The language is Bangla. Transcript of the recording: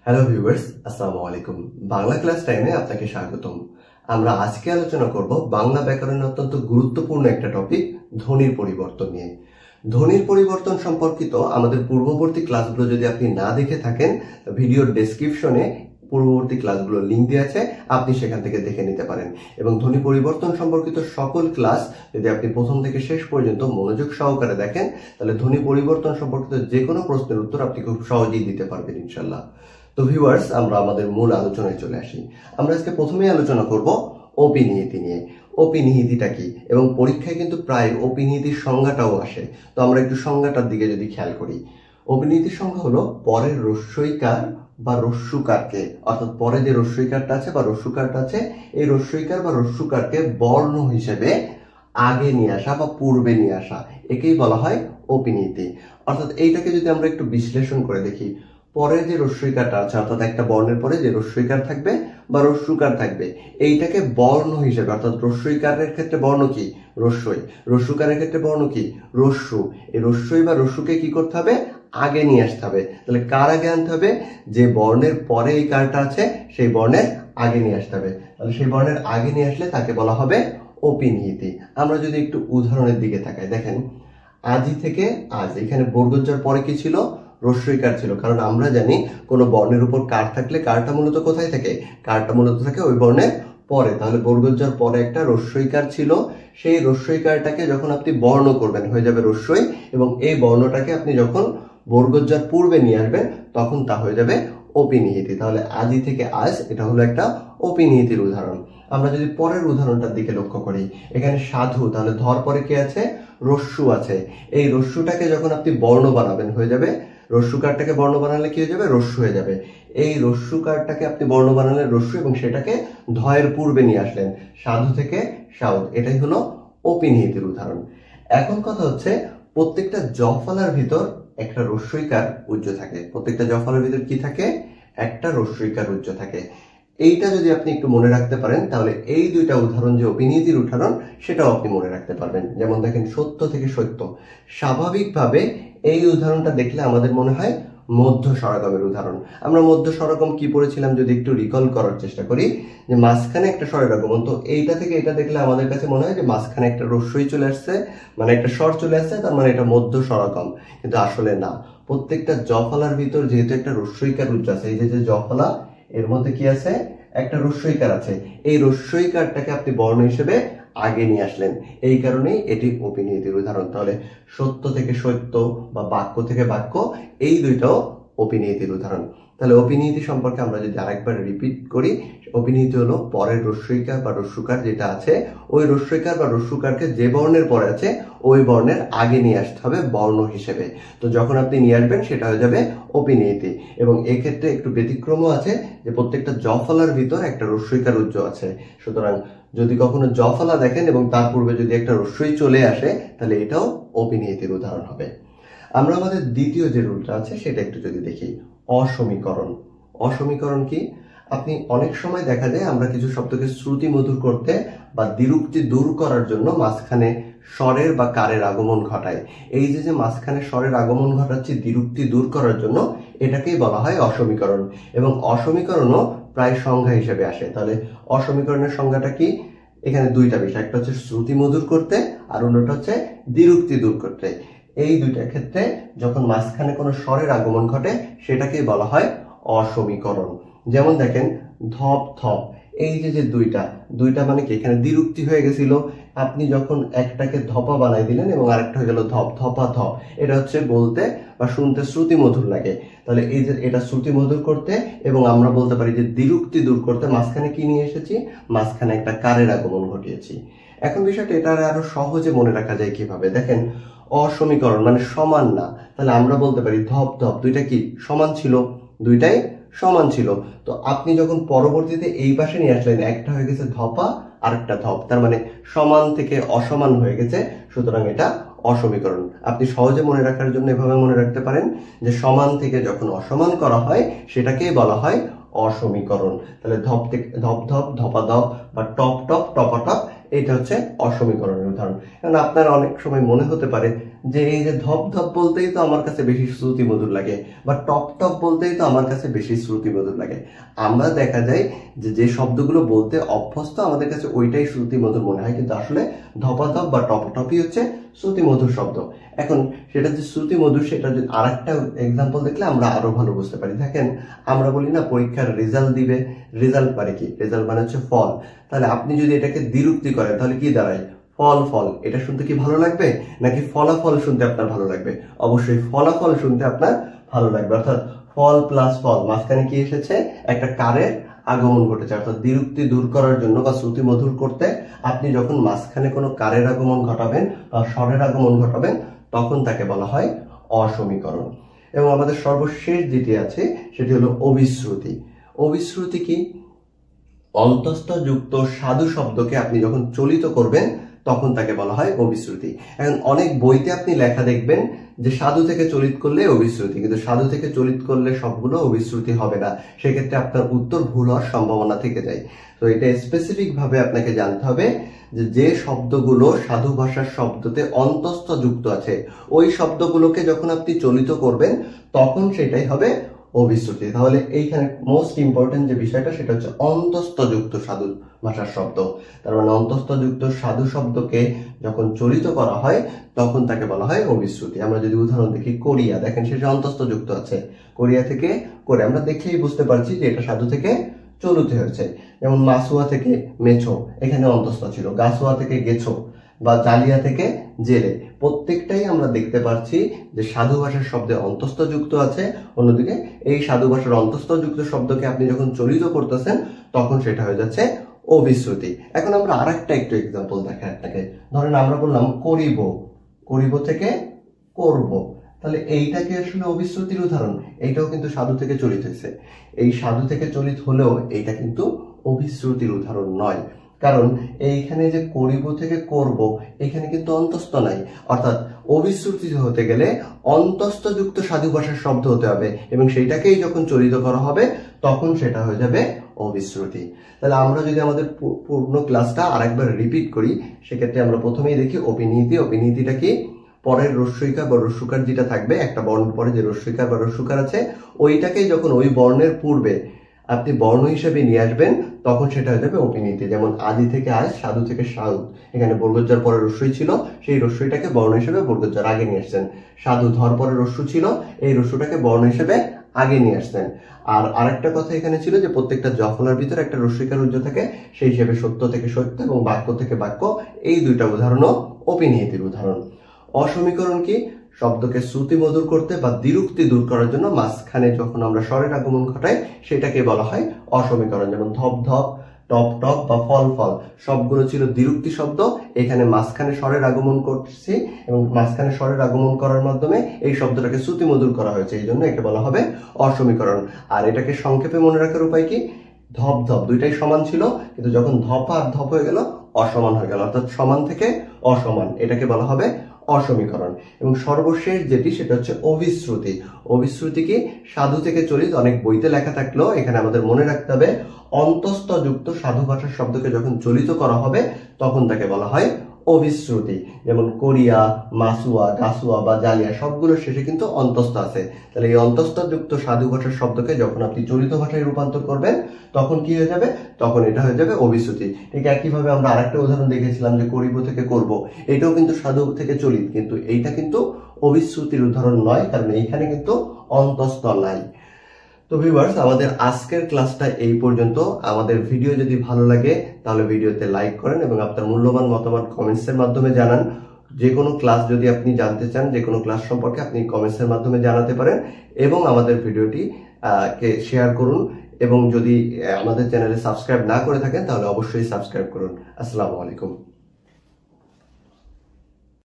হ্যালো ভিউয়ার্স, আসসালামু আলাইকুম। বাংলা ক্লাস টাইমে আপনাকে স্বাগতম। আমরা আজকে আলোচনা করব বাংলা ব্যাকরণের অত্যন্ত গুরুত্বপূর্ণ একটা টপিক, ধ্বনির পরিবর্তন নিয়ে। ধ্বনির পরিবর্তন সম্পর্কিত আমাদের পূর্ববর্তী ক্লাসগুলো যদি আপনি না দেখে থাকেন, ভিডিওর ডেসক্রিপশনে পূর্ববর্তী ক্লাসগুলোর লিঙ্ক দেওয়া আছে, আপনি সেখান থেকে দেখে নিতে পারেন। এবং ধ্বনি পরিবর্তন সম্পর্কিত সকল ক্লাস যদি আপনি প্রথম থেকে শেষ পর্যন্ত মনোযোগ সহকারে দেখেন, তাহলে ধ্বনি পরিবর্তন সম্পর্কিত যে কোনো প্রশ্নের উত্তর আপনি খুব সহজেই দিতে পারবেন ইনশাল্লাহ। তো ভিউয়ার্স, আমরা আমাদের মূল আলোচনায় চলে আসি। আমরা আজকে প্রথমেই আলোচনা করব অপিনিহিতি নিয়ে। অপিনিহিতিটা কি, এবং পরীক্ষায় কিন্তু প্রায় অপিনিহিতির সংজ্ঞাটাও আসে। তো আমরা একটু সংজ্ঞাটার দিকে যদি খেয়াল করি, অপিনিহিতির সংজ্ঞা হলো পরের রস্যইকার বা রস্যুকারকে, অর্থাৎ পরে যে রস্যইকারটা আছে বা রস্যুকারটা আছে, এই রস্যইকার বা রস্যুকারকে বর্ণ হিসেবে আগে নিয়ে আসা বা পূর্বে নিয়ে আসা, একেই বলা হয় অপিনিহিতি। অর্থাৎ এইটাকে যদি আমরা একটু বিশ্লেষণ করে দেখি, পরে যে রস্যইকারটা আছে, অর্থাৎ একটা বর্ণের পরে যে রস্যইকার থাকবে বা রস্যুকার থাকবে, এইটাকে বর্ণ হিসেবে, অর্থাৎ রস্যইকারের ক্ষেত্রে বর্ণ কি? রস্যই। রস্যুকারের ক্ষেত্রে বর্ণ কি? রস্যু। এই রস্যই বা রস্যুকে কি করতে হবে? আগে নিয়ে আসতে হবে। তাহলে কার আগে আনতে হবে? যে বর্ণের পরে এই কারটা আছে, সেই বর্ণের আগে নিয়ে আসতে হবে। তাহলে সেই বর্ণের আগে নিয়ে আসলে তাকে বলা হবে অপিনিহিতি। আমরা যদি একটু উদাহরণের দিকে তাকাই, দেখেন আজি থেকে আজ, এখানে বর্গজ্জর পরে কি ছিল? রস্যইকার ছিল। কারণ আমরা জানি কোনো বর্ণের উপর কার থাকলে কারটা মূলত কোথায় থাকে? কারটা মূলত থাকে ওই বর্ণের পরে। তাহলে বর্গজ্জর পরে একটা রস্যইকার ছিল, সেই রস্যইকারটাকে যখন আপনি বর্ণ করবেন হয়ে যাবে রস্যই, এবং এই বর্ণটাকে আপনি যখন বর্গজ্জর পূর্বে নিয়ে আসবেন তখন তা হয়ে যাবে অপিনিহিতি। তাহলে আজি থেকে আজ, এটা হলো একটা অপিনিহিতির উদাহরণ। আমরা যদি পরের উদাহরণটার দিকে লক্ষ্য করি, এখানে সাধু, তাহলে ধর পরে কি আছে? রস্যু আছে। এই রস্যুটাকে যখন আপনি বর্ণ বানাবেন হয়ে যাবে, রস্যুকারটাকে বর্ণ বানালে কি হয়ে যাবে? রস্যু হয়ে যাবে। এই রস্যুকারটাকে আপনি বর্ণ বানালেন রস্যু, এবং সেটাকে ধয়ের পূর্বে নিয়ে আসলেন, সাধু থেকে সাউদ। এটাই হলো অপিনিহিতির উদাহরণ। এখন কথা হচ্ছে, প্রত্যেকটা জফলার ভিতর একটা রস্যইকার উজ্জ থাকে। প্রত্যেকটা জফলার ভিতর কি থাকে? একটা রস্যইকার উজ্জ থাকে। এইটা যদি আপনি একটু মনে রাখতে পারেন, তাহলে এই দুইটা উদাহরণ যে অপিনিহিতির উদাহরণ, সেটাও আপনি মনে রাখতে পারবেন। যেমন দেখেন, সত্য থেকে সত্য, স্বাভাবিকভাবে এই উদাহরণটা দেখলে আমাদের মনে হয় মধ্য স্বরগমের উদাহরণ। আমরা মধ্য স্বরগম কি পড়েছিলাম যদি একটু রিকল করার চেষ্টা করি, যে মাঝখানে একটা স্বরের আগমন। তো এইটা থেকে এটা দেখলে আমাদের কাছে মনে হয় যে মাঝখানে একটা রস্যই চলে আসছে, মানে একটা স্বর চলে আসছে, তার মানে এটা মধ্য স্বরগম। কিন্তু আসলে না, প্রত্যেকটা জফলার ভিতর যেহেতু একটা রস্যইকার উজ্জ আছে, এই যে জফলা, এর মধ্যে কি আছে? একটা রস্যইকার আছে। এই রস্যইকারটাকে আপনি বর্ণ হিসেবে আগে নিয়ে আসলেন, এই কারণেই এটি অপিনিহিতির উদাহরণ। তাহলে সত্য থেকে সত্য বা বাক্য থেকে বাক্য, এই দুইটাও অপিনিহিতির উদাহরণ। তাহলে অপিনিহিতি সম্পর্কে আমরা যদি আরেকবার রিপিট করি, অপিনিহিতি হলো পরের রস্যইকার বা রস্যুকার যেটা আছে, ওই রস্যইকার বা রস্যুকারকে যে বর্ণের পরে আছে ওই বর্ণের আগে নিয়ে আসতে হবে বর্ণ হিসেবে। তো যখন আপনি নিয়ে আসবেন সেটা হয়ে যাবে অপিনিহিতি। এবং এক্ষেত্রে একটু ব্যতিক্রমও আছে, যে প্রত্যেকটা জফলার ভিতর একটা রস্যইকার উজ্জ আছে। সুতরাং যদি কখনো জফলা দেখেন এবং তার পূর্বে যদি একটা রস্যই চলে আসে, তাহলে এটাও অপিনিহিতির উদাহরণ হবে। আমরা আমাদের দ্বিতীয় যে রুলটা আছে সেটা একটু যদি দেখি, অসমীকরণ। অসমীকরণ কি? আপনি অনেক সময় দেখা যায় আমরা কিছু শব্দকে শ্রুতি মধুর করতে বা দ্বিরুক্তি দূর করার জন্য মাঝখানে স্বরের বা কারের আগমন ঘটায়। এই যে মাঝখানে স্বরের আগমন ঘটাচ্ছি দ্বিরুক্তি দূর করার জন্য, এটাকেই বলা হয় অসমীকরণ। এবং অসমীকরণও প্রায় সংজ্ঞা হিসেবে আসে। তাহলে অসমীকরণের সংজ্ঞাটা কি? এখানে দুইটা বিষয়, একটা হচ্ছে শ্রুতি মধুর করতে, আর অন্যটা হচ্ছে দ্বিরুক্তি দূর করতে। এই দুইটা ক্ষেত্রে যখন মাঝখানে কোনো স্বরের আগমন ঘটে, সেটাকেই বলা হয় অসমীকরণ। যেমন দেখেন, ধপ থপ, এই যে দুইটা মানে কি? এখানে দ্বিরুক্তি হয়ে গেছিল, আপনি যখন একটাকে ধপা বানাই দিলেন এবং আরেকটা হয়ে গেল ধপ, ধপা ধপ। এটা হচ্ছে বলতে বা শুনতে শ্রুতি মধুর লাগে। তাহলে এই যে এটা শ্রুতি মধুর করতে, এবং আমরা বলতে পারি যে দ্বিরুক্তি দূর করতে মাঝখানে কি নিয়ে এসেছি? মাঝখানে একটা কারের আগমন ঘটিয়েছি। এখন বিষয়টা এটা আরো সহজে মনে রাখা যায় কিভাবে, দেখেন, অসমীকরণ মানে সমান না। তাহলে আমরা বলতে পারি ধপ ধপ, দুইটা কি সমান ছিল? দুইটাই সমান ছিল। তো আপনি যখন পরবর্তীতে এই পাশে নিয়ে আসলেন, একটা হয়ে গেছে ধপা, আরেকটা ধপ, তার মানে সমান থেকে অসমান হয়ে গেছে। সুতরাং এটা অসমীকরণ। আপনি সহজে মনে রাখার জন্য এভাবে মনে রাখতে পারেন যে সমান থেকে যখন অসমান করা হয় সেটাকেই বলা হয় অসমীকরণ। তাহলে ধপ থেকে ধপ ধপ, ধপা ধপ বা টপ টপ, টপা টপ, এটা হচ্ছে অসমীকরণের উদাহরণ। কারণ আপনার অনেক সময় মনে হতে পারে যে এই যে ধপ ধপ বলতেই তো আমার কাছে বেশি শ্রুতি মধুর লাগে, বা টপ টপ বলতেই তো আমার কাছে বেশি শ্রুতি মধুর লাগে। আমরা দেখা যায় যে যে শব্দগুলো বলতে অভ্যস্ত আমাদের কাছে ওইটাই শ্রুতি মধুর মনে হয়, কিন্তু আসলে ধপাধপ বা টপটপই হচ্ছে শ্রুতি মধুর শব্দ। এখন সেটা যে শ্রুতি মধুর, সেটা যদি আর একটা এক্সাম্পল দেখলে আমরা আরো ভালো বুঝতে পারি। দেখেন, আমরা বলি না পরীক্ষার রেজাল্ট দিবে, রেজাল্ট মানে কি? রেজাল্ট মানে হচ্ছে ফল। তাহলে আপনি যদি এটাকে দ্বিরুক্তি করেন তাহলে কি দাঁড়ায়? ফল ফল। এটা শুনতে কি ভালো লাগবে, নাকি ফলাফল শুনতে আপনার ভালো লাগবে? অবশ্যই ফলাফল শুনতে আপনার ভালো লাগবে। অর্থাৎ ফল প্লাস ফল, মাঝখানে কি এসেছে? একটা কারের আগমন ঘটেছে। অর্থাৎ দ্বিরুক্তি দূর করার জন্য বা শ্রুতি মধুর করতে আপনি যখন মাঝখানে কোনো কারের আগমন ঘটাবেন বা স্বরের আগমন ঘটাবেন, তখন তাকে বলা হয় অসমীকরণ। এবং আমাদের সর্বশেষ যেটি আছে সেটি হলো অবিশ্রুতি। অবিশ্রুতি কি? অন্তস্থ যুক্ত সাধু শব্দকে আপনি যখন চলিত করবেন তখন তাকে বলা হয় অবিশ্রুতি। এখন অনেক বইতে আপনি লেখা দেখবেন যে সাধু থেকে চলিত করলে অবিশ্রুতি, কিন্তু সাধু থেকে চলিত করলে সবগুলো অবিশ্রুতি হবে না। সেক্ষেত্রে আপনার উত্তর ভুল হওয়ার সম্ভাবনা থেকে যায়। তো এটা স্পেসিফিক ভাবে আপনাকে জানতে হবে যে যে শব্দগুলো সাধু ভাষার শব্দতে অন্তস্থ যুক্ত আছে, ওই শব্দগুলোকে যখন আপনি চলিত করবেন তখন সেটাই হবে অবিশ্রুতি। তাহলে এইখানে মোস্ট ইম্পর্টেন্ট যে বিষয়টা সেটা হচ্ছে অন্তস্থ যুক্ত সাধু ভাষার শব্দ। তার মানে অন্তস্থ যুক্ত সাধু শব্দকে যখন চলিত করা হয় তখন তাকে বলা হয় অবিশ্রুতি। আমরা যদি উদাহরণ দেখি, কোরিয়া, দেখেন সেটা অন্তস্থ যুক্ত আছে। কোরিয়া থেকে করে আমরা দেখলেই বুঝতে পারছি যে এটা সাধু থেকে চলুতে হয়েছে। যেমন মাসুয়া থেকে মেছো, এখানে অন্তস্থ ছিল। গাছুয়া থেকে গেছো বা জালিয়া থেকে জেলে, প্রত্যেকটাই আমরা দেখতে পাচ্ছি যে সাধু ভাষার শব্দে অন্তস্থ যুক্ত আছে। অন্যদিকে এই সাধু ভাষার অন্তস্থ যুক্ত শব্দকে আপনি যখন চলিত করতেছেন তখন সেটা হয়ে যাচ্ছে অবিশ্রুতি। এখন আমরা আরেকটা একটু এক্সাম্পল দেখাই আপনাকে। ধরেন আমরা বললাম করিব, করিব থেকে করব, তাহলে এইটাকে আসলে অবিশ্রুতির উদাহরণ। এইটাও কিন্তু সাধু থেকে চলিত হয়েছে। এই সাধু থেকে চলিত হলেও এইটা কিন্তু অবিশ্রুতির উদাহরণ নয়, কারণ এইখানে যে করিব থেকে করব এখানে কিন্তু অন্তস্থ নাই। অর্থাৎ অবিশ্রুতি হতে গেলে অন্তস্থ যুক্ত সাধু ভাষার শব্দ হতে হবে, এবং সেইটাকেই যখন চলিত করা হবে তখন সেটা হয়ে যাবে অবিশ্রুতি। তাহলে আমরা যদি আমাদের পূর্ণ ক্লাসটা আরেকবার রিপিট করি, সেক্ষেত্রে আমরা প্রথমেই দেখি অপিনীতি। অপিনীতিটা কি? পরের রস্যইকার বা রস্যকার যেটা থাকবে, একটা বর্ণ পরে যে রস্যইকার বা রস্যকার আছে, ওইটাকেই যখন ওই বর্ণের পূর্বে আপনি বর্ণ হিসেবে নিয়ে আসবেন তখন সেটা হয়ে যাবে অপিনীতি। যেমন আদি থেকে আজ, সাধু থেকে সাধু, এখানে বর্গোজ্জার পরে রস্যই ছিল, সেই রস্যইটাকে বর্ণ হিসেবে বর্গোজ্জার আগে নিয়ে আসছেন। সাধু ধর পরে রস্য ছিল, এই রস্যটাকে বর্ণ হিসেবে আগে নিয়ে আসছেন। আর আরেকটা কথা এখানে ছিল যে প্রত্যেকটা জফলার ভিতরে একটা রস্যিকার উজ্জ থাকে, সেই হিসেবে সত্য থেকে সত্য এবং বাক্য থেকে বাক্য, এই দুইটা উদাহরণও অপিনীতির উদাহরণ। অসমীকরণ কি? শব্দকে শ্রুতি মধুর করতে বা দ্বিরুক্তি দূর করার জন্য মাঝখানে যখন আমরা স্বরের আগমন ঘটাই সেটাকে বলা হয় অসমীকরণ। যেমন ধপ ধপ, টপ টপ বা ফল ফল, সবগুলো ছিল দ্বিরুক্তি শব্দ। এখানে মাঝখানে স্বরের আগমন করছি এবং মাঝখানে স্বরের আগমন করার মাধ্যমে এই শব্দটাকে শ্রুতি মধুর করা হয়েছে, এই জন্য একে বলা হবে অসমীকরণ। আর এটাকে সংক্ষেপে মনে রাখার উপায় কি? ধপ ধপ দুইটাই সমান ছিল, কিন্তু যখন ধপ আর ধপ হয়ে গেল অসমান হয়ে গেল, অর্থাৎ সমান থেকে অসমান, এটাকে বলা হবে অসমীকরণ। এবং সর্বশেষ যেটি সেটা হচ্ছে অবিশ্রুতি। অবিশ্রুতি কি? সাধু থেকে চলিত, অনেক বইতে লেখা থাকলেও এখানে আমাদের মনে রাখতে হবে অন্তস্থ যুক্ত সাধু ভাষার শব্দকে যখন চলিত করা হবে তখন তাকে বলা হয় অবিশ্রুতি। যেমন কোরিয়া, মাসুয়া, গাছুয়া বা জালিয়া, সবগুলোর শেষে কিন্তু অন্তস্থ আছে। তাহলে এই অন্তস্থ যুক্ত সাধু ভাষার শব্দকে যখন আপনি চলিত ভাষায় রূপান্তর করবেন তখন কি হয়ে যাবে? তখন এটা হয়ে যাবে অবিশ্রুতি। ঠিক একইভাবে আমরা আরেকটা উদাহরণ দেখেছিলাম যে করিব থেকে করব, এটাও কিন্তু সাধু থেকে চলিত, কিন্তু এইটা কিন্তু অবিশ্রুতির উদাহরণ নয়, কারণ এইখানে কিন্তু অন্তস্থ নাই। তো ভিউয়ার্স, আমাদের আজকের ক্লাসটা এই পর্যন্ত। আমাদের ভিডিও যদি ভালো লাগে তাহলে ভিডিওতে লাইক করেন এবং আপনার মূল্যবান মতামত কমেন্টসের মাধ্যমে জানান। যে কোনো ক্লাস যদি আপনি জানতে চান, যে কোনো ক্লাস সম্পর্কে আপনি কমেন্টসের মাধ্যমে জানাতে পারেন এবং আমাদের ভিডিওটি কে শেয়ার করুন। এবং যদি আমাদের চ্যানেলে সাবস্ক্রাইব না করে থাকেন তাহলে অবশ্যই সাবস্ক্রাইব করুন। আসসালামু আলাইকুম।